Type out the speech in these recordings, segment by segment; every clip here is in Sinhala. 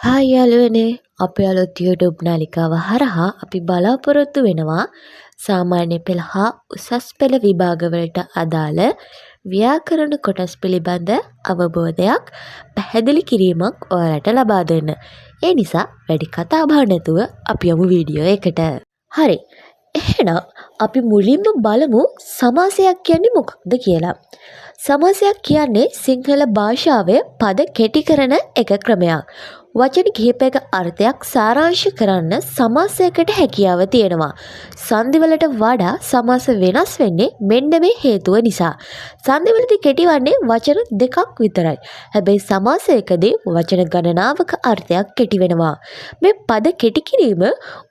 හායි යාළුවනේ අපේ අලුත් YouTube නාලිකාව හරහා අපි බලාපොරොත්තු වෙනවා සාමාන්‍ය පෙළ හා උසස් පෙළ විභාගවලට අදාළ ව්‍යාකරණ කොටස් පිළිබඳ අවබෝධයක් පැහැදිලි කිරීමක් ඔයාලට ලබා දෙන්න. ඒ නිසා වැඩි කතා බහ නැතුව අපි යමු වීඩියෝ එකට. හරි. එහෙනම් අපි මුලින්ම බලමු සමාසයක් කියන්නේ මොකක්ද කියලා. සමාසයක් කියන්නේ සිංහල භාෂාවේ පද කෙටි කරන එක ක්‍රමයක්. වචන කිහිපයක අර්ථයක් සාරාංශ කරන්න සමාසයකට හැකියාව තියෙනවා. සංදිවලට වඩා සමාස වෙනස් වෙන්නේ මෙන්න මේ හේතුව නිසා. සංදිවලදී කෙටි වන්නේ වචන දෙකක් විතරයි. හැබැයි සමාසයකදී වචන ගණනාවක අර්ථයක් කෙටි වෙනවා. මේ පද කෙටි කිරීම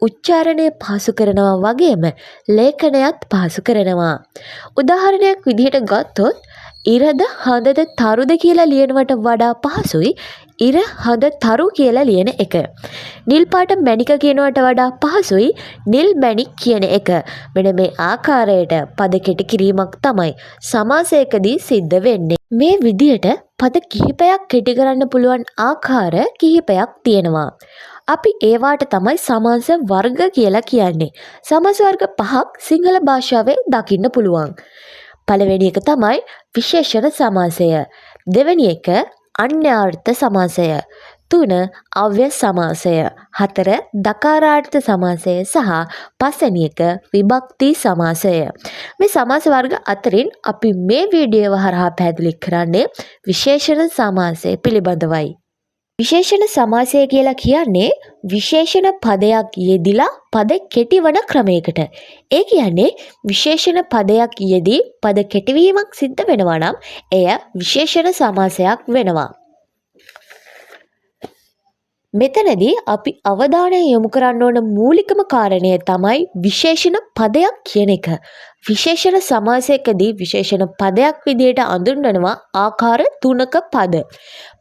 උච්චාරණය පහසු කරනවා වගේම ලේඛනයත් පහසු කරනවා. උදාහරණයක් විදිහට ගත්තොත් ඉරද හඳද තරුද කියලා ලියනවට වඩා පහසුයි ඉර හඳ තරු කියලා ලියන එක. නිල් පාට මැණික කියනවට වඩා පහසුයි නිල් මැණික් කියන එක. මෙන්න මේ ආකාරයට පද කෙටි කිරීමක් තමයි සමාසයකදී සිද්ධ වෙන්නේ. මේ විදිහට පද කිහිපයක් කෙටි කරන්න පුළුවන් ආකාර කිහිපයක් තියෙනවා. අපි ඒවාට තමයි සමාස වර්ග කියලා කියන්නේ. සමාස වර්ග 5ක් සිංහල භාෂාවේ දකින්න පුළුවන්. පළවෙනි එක තමයි විශේෂණ සමාසය. දෙවෙනි එක අන්‍යාර්ථ සමාසය. 3 අව්‍ය සමාසය. 4 දකාරාර්ථ සමාසය සහ පස්වෙනි එක විභක්ති සමාසය. මේ සමාස වර්ග අතරින් අපි මේ වීඩියෝව හරහා පැහැදිලි කරන්නේ විශේෂණ සමාසය පිළිබඳවයි. විශේෂණ සමාසය කියලා කියන්නේ විශේෂණ පදයක් යෙදිලා පද කෙටිවන ක්‍රමයකට. ඒ කියන්නේ විශේෂණ පදයක් යෙදී පද කෙටිවීමක් සිද්ධ වෙනවා නම් එය විශේෂණ සමාසයක් වෙනවා. මෙතනදී අපි අවධානය යොමු කරන්න ඕන මූලිකම කාරණය තමයි විශේෂණ පදයක් කියන එක. විශේෂණ සමාසයකදී විශේෂණ පදයක් විදිහට අඳුන්වනවා ආකාර 3ක පද.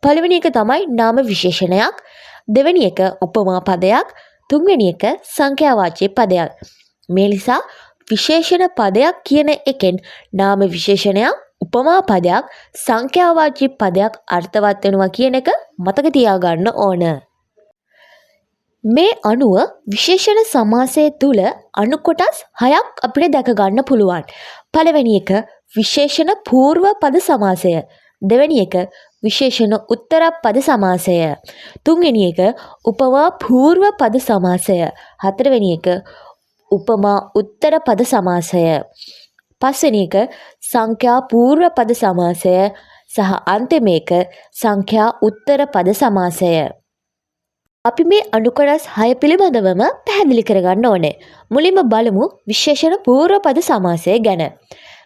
පළවෙනි එක තමයි නාම විශේෂණයක්, දෙවෙනි එක උපමා පදයක්, තුන්වෙනි එක සංඛ්‍යාවාචී පදයක්. මේ නිසා විශේෂණ පදයක් කියන එකෙන් නාම විශේෂණයක්, උපමා පදයක්, සංඛ්‍යාවාචී පදයක් අර්ථවත් වෙනවා කියන එක මතක තියාගන්න ඕන. මේ අනුව විශේෂණ සමාසය තුල අනු කොටස් 6ක් අපිට දැක ගන්න පුළුවන්. පළවෙනි එක විශේෂණ පූර්ව පද සමාසය. දෙවෙනි එක විශේෂණ උත්තර පද සමාසය. තුන්වෙනි එක උපමා පූර්ව පද සමාසය. හතරවෙනි එක උපමා උත්තර පද සමාසය. පස්වෙනි එක සංඛ්‍යා පූර්ව පද සමාසය සහ අන්තිම එක සංඛ්‍යා උත්තර පද සමාසය. අපි මේ අනු කොටස් 6 පිළිබඳවම පැහැදිලි කරගන්න ඕනේ. මුලින්ම බලමු විශේෂණ පූර්ව පද සමාසය ගැන.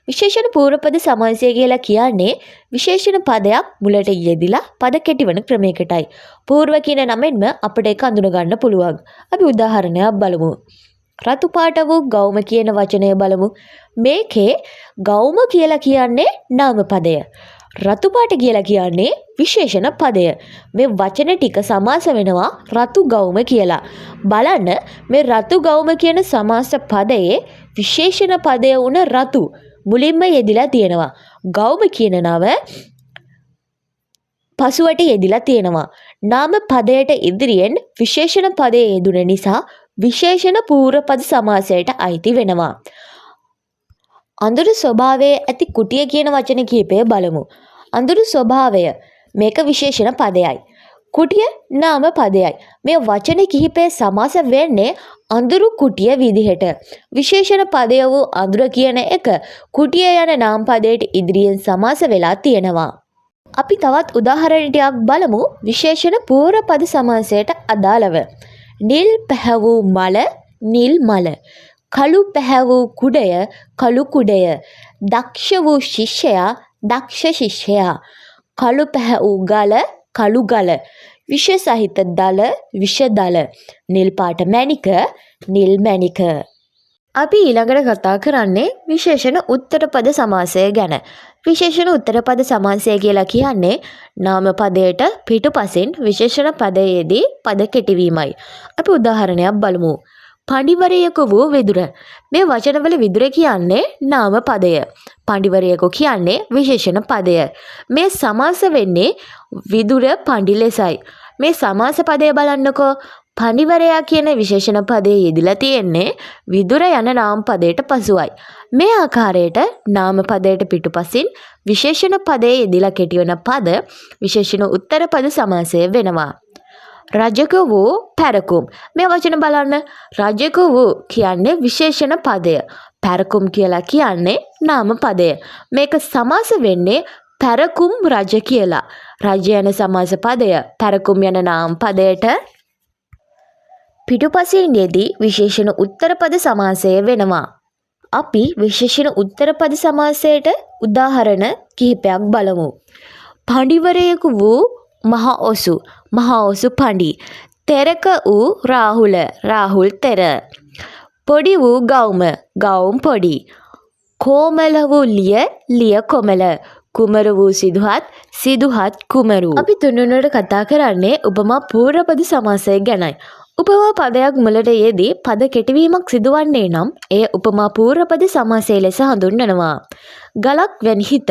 විශේෂණ පූර්ව පද සමාසය කියලා කියන්නේ විශේෂණ පදයක් මුලට යෙදිලා පද කෙටිවන ක්‍රමයකටයි. පූර්ව කියන නමෙන්ම අපිට ඒක අඳුන ගන්න පුළුවන්. අපි උදාහරණයක් බලමු. රතු පාට වූ ගෞම කියන වචනය බලමු. මේකේ ගෞම කියලා කියන්නේ නාම පදය. රතු පාට කියලා කියන්නේ විශේෂණ පදය. මේ වචන ටික සමාස වෙනවා රතු ගෞම කියලා. බලන්න මේ රතු ගෞම කියන සමාස පදයේ විශේෂණ පදය වුණ රතු මුලින්ම යෙදිලා තියෙනවා. ගෞම කියන නම පසුවට යෙදිලා තියෙනවා. නාම පදයට ඉදිරියෙන් විශේෂණ පදයේ යෙදුන නිසා විශේෂණ පූර්ව පද සමාසයට අයිති වෙනවා. අඳුරු ස්වභාවයේ ඇති කුටිය කියන වචන කිහිපය බලමු. අඳුරු ස්වභාවය මේක විශේෂණ පදයයි. කුටිය නාම පදයයි. මේ වචන කිහිපය සමාස වෙන්නේ අඳුරු කුටිය විදිහට. විශේෂණ පදය වූ අඳුර කියන එක කුටිය යන නාම පදයට ඉදිරියෙන් සමාස වෙලා තියෙනවා. අපි තවත් උදාහරණයක් බලමු විශේෂණ පූර්ව පද සමාසයට අදාළව. නිල් පැහැවූ මල නිල් මල. කළු පැහැවූ කුඩය කළු කුඩය. දක්ෂ වූ ශිෂ්‍යයා දක්ෂ ශිෂ්‍යයා. කළු පැහැවූ ගල කළු ගල. විෂ සහිත දල විෂ දල. නිල් පාට මැණික නිල් මැණික. අපි ඊළඟට කතා කරන්නේ විශේෂණ උත්තර පද සමාසය ගැන. විශේෂණ උත්තර පද සමාසය කියලා කියන්නේ නාම පදයට පිටුපසින් විශේෂණ පදයේදී පද කෙටිවීමයි. අපි උදාහරණයක් බලමු. පඬිවරයෙකු වූ විදුර. මේ වචනවල විදුර කියන්නේ නාම පදය. පඬිවරයෙකු කියන්නේ විශේෂණ පදය. මේ සමාස වෙන්නේ විදුර පඬි ලෙසයි. මේ සමාස පදය බලන්නකෝ. පඬිවරයා කියන විශේෂණ පදයේ යෙදලා තියෙන්නේ විදුර යන නාම පදයට පසුවයි. මේ ආකාරයට නාම පදයට පිටුපසින් විශේෂණ පදයේ යෙදලා කෙටිවන පද විශේෂණ උත්තර පද සමාසය වෙනවා. රජක වූ පැරකුම්. මේ වචන බලන්න. රජක වූ කියන්නේ විශේෂණ පදය. පැරකුම් කියලා කියන්නේ නාම පදය. මේක සමාස වෙන්නේ පැරකුම් රජ කියලා. රජ යන සමාස පදය පැරකුම් යන නාම පදයට පිටුපසින් යෙදී විශේෂණ උත්තර පද සමාසය වෙනවා. අපි විශේෂණ උත්තර පද සමාසයට උදාහරණ කිහිපයක් බලමු. පඬිවරයෙකු වූ මහ ඔසු. මහ ඔසු පඬි. තෙරක වූ රාහුල. රාහුල් තෙර. පොඩි වූ ගෞම. ගෞම් පොඩි. කොමල වූ ලිය. ලිය කොමල. කුමරු වූ සිදුහත්. සිදුහත් කුමරු. අපි තුන්වෙනිවට කතා කරන්නේ උපමා පූර්ව පද සමාසය ගැනයි. උපමා පදයක් මුලට යෙදී පද කෙටිවීමක් සිදුවන්නේ නම් එය උපමා පූර්ව පද සමාසය ලෙස හඳුන්වනවා. ගලක් වැනි හිත.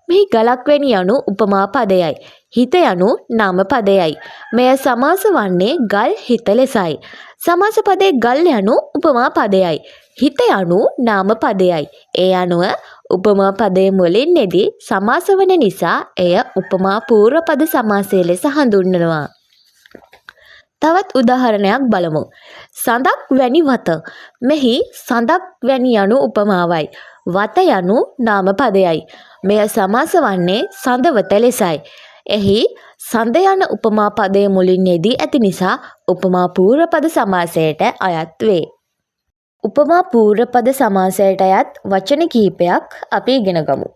මෙහි ගලක් වැනි යනු උපමා පදයයි. හිත යනු නාම පදයයි. මෙය සමාස වන්නේ ගල් හිත ලෙසයි. සමාස පදයේ ගල් යනු උපමා පදයයි. හිත යනු නාම පදයයි. ඒ අනුව උපමා පදයේ මුලින් යෙදී සමාස වන නිසා එය උපමා පූර්ව පද සමාසය ලෙස හඳුන්වනවා. තවත් උදාහරණයක් බලමු. සඳක් වැනි වත. මෙහි සඳක් වැනි යනු උපමාවයි. වත යනු නාම පදයයි. මෙය සමාස වන්නේ සඳවත ලෙසයි. එහි සඳ යන උපමා පදයේ මුලින් යෙදී ඇති නිසා උපමා පූර්ව පද සමාසයට අයත් වේ. උපමා පූර්ව පද සමාසයට අයත් වචන කිහිපයක් අපි ඉගෙන ගමු.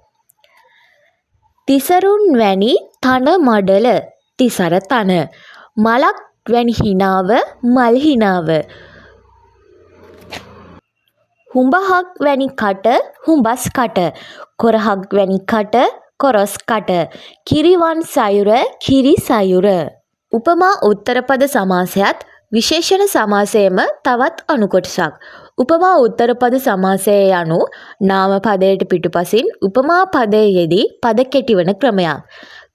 තිසරුන් වැනි තන මඩල. තිසර තන. මලක් වැනි හිනාව. මල් හිනාව. හුඹහක් වැනි කට. හුඹස් කට. කොරහක් වැනි කට. කොරස් කට. කිරිවන් සයුර. කිරි සයුර. උපමා උත්තර පද සමාසයත් විශේෂණ සමාසයේම තවත් අනුකොටසක්. උපමා උත්තර පද සමාසය යනු නාම පදයට පිටුපසින් උපමා පදයේ යෙදී පද කෙටිවන ක්‍රමයක්.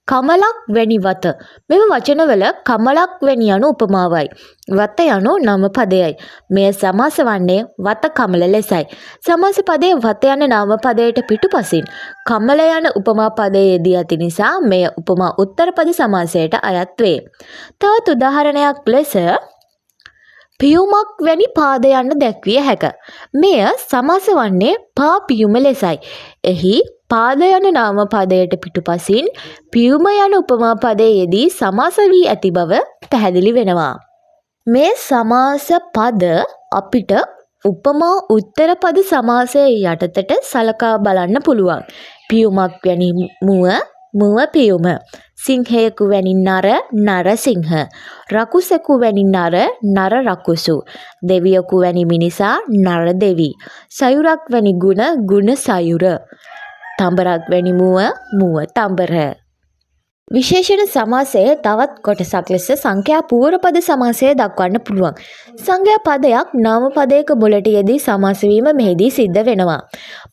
කමලක් වැනි වත. මෙම වචනවල කමලක් වැනි යනු උපමාවයි. වත යනු නාම පදයයි. මෙය සමාස වන්නේ වත කමල ලෙසයි. සමාස පදයේ වත යන නාම පදයට පිටුපසින් කමල යන උපමා පදයේ යෙදී ඇති නිසා මෙය උපමා උත්තර පද සමාසයට අයත් වේ. තවත් උදාහරණයක් ලෙස පියුමක් වැනි පාද යන්න දැක්විය හැක. මෙය සමාස වන්නේ පා පියුම ලෙසයි. එහි පාද යන නාම පදයට පිටුපසින් පියුම යන උපමා පදයේ යෙදී සමාස වී ඇති බව පැහැදිලි වෙනවා. මේ සමාස පද අපිට උපමා උත්තර පද සමාසයේ යටතට සලකා බලන්න පුළුවන්. පියුමක් වැනි මුව. මුව පියුම. සිංහයෙකු වැනි නර. නර සිංහ. රකුසෙකු වැනි නර. නර රකුසු. දෙවියෙකු වැනි මිනිසා. නර දෙවි. සයුරක් වැනි ගුණ. ගුණ සයුර. තඹරක් වැනි මුව. මුව තඹර. විශේෂණ සමාසයේ තවත් කොටසක් ලෙස සංඛ්‍යා පූර්ව පද සමාසය දක්වන්න පුළුවන්. සංඛ්‍යා පදයක් නාම පදයක මුලට යෙදී සමාස වීම මෙහිදී සිද්ධ වෙනවා.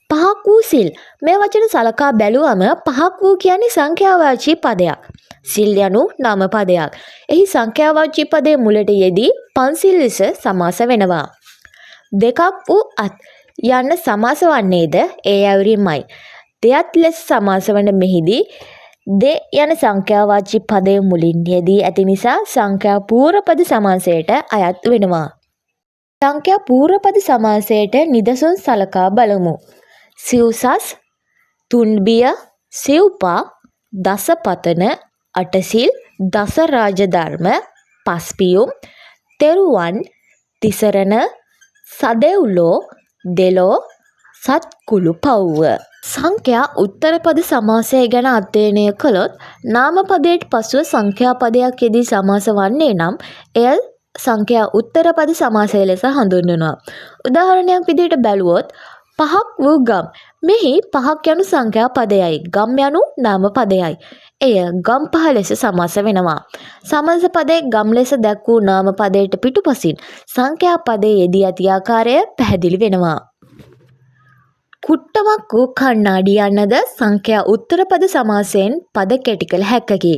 පහක් වූ සිල්. මේ වචන සලකා බැලුවම පහක් වූ කියන්නේ සංඛ්‍යාවාචී පදයක්. සිල් යනු නාම පදයක්. එහි සංඛ්‍යාවාචී පදයේ මුලට යෙදී පන්සිල් ලෙස සමාස වෙනවා. දෙකක් වූ අත් යන්න සමාස වන්නේද ඒ ඇවරීමයි. දෙයත් ලෙස සමාස වන මෙහිදී දෙ යන සංඛ්‍යාවාචී පදයේ මුලින් යෙදී ඇති නිසා සංඛ්‍යා පූර්ව පද සමාසයට අයත් වෙනවා. සංඛ්‍යා පූර්ව පද සමාසයට නිදසුන් සලකා බලමු. සිව්සස්, තුන්බිය, සිව්පා, දසපතන, අටසිල්, දස රාජධර්ම, පස්පියුම්, තෙරුවන්, තිසරණ, සදෙව්ලෝ, දෙලෝ, සත්කුළු පව්ව. සංඛ්‍යා උත්තර පද සමාසය ගැන අධ්‍යයනය කළොත් නාම පදයට පසුව සංඛ්‍යා පදයක් යෙදී සමාස වන්නේ නම් එය සංඛ්‍යා උත්තර පද සමාසය ලෙස හඳුන්වනවා. උදාහරණයක් විදිහට බැලුවොත් පහක් වූ ගම්. මෙහි පහක් යනු සංඛ්‍යා පදයයි. ගම් යනු නාම පදයයි. එය ගම් පහ ලෙස සමාස වෙනවා. සමාස පදයේ ගම් ලෙස දැක් වූ නාම පදයට පිටුපසින් සංඛ්‍යා පදයේ යෙදී ඇති ආකාරය පැහැදිලි වෙනවා. කුට්ටමක් වූ කණ්ණාඩි යන්නද සංඛ්‍යා උත්තර පද සමාසයෙන් පද කෙටි කළ හැක්කකි.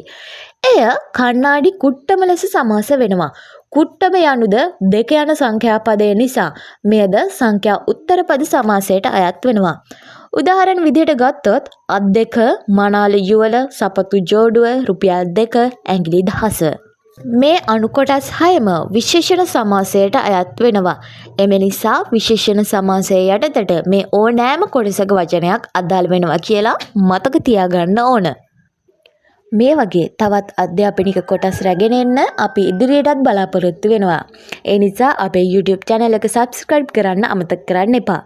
එය කණ්ණාඩි කුට්ටම ලෙස සමාස වෙනවා. කුට්ටම යනුද දෙක යන සංඛ්‍යා පදය නිසා මෙයද සංඛ්‍යා උත්තර පද සමාසයට අයත් වෙනවා. උදාහරණ විදිහට ගත්තොත් අත් දෙක, මනාල යුවල, සපතු ජෝඩුව, රුපියල් 2, ඇඟිලි 10. මේ අණු කොටස් 6ම විශේෂණ සමාසයට අයත් වෙනවා. එම නිසා විශේෂණ සමාසයේ යටතට මේ ඕනෑම කොටසක වචනයක් අදාළ වෙනවා කියලා මතක තියාගන්න ඕන. මේ වගේ තවත් අධ්‍යාපනික කොටස් රැගෙන එන්න අපි ඉදිරියටත් බලාපොරොත්තු වෙනවා. ඒ නිසා අපේ YouTube channel එක subscribe කරන්න අමතක කරන්න එපා.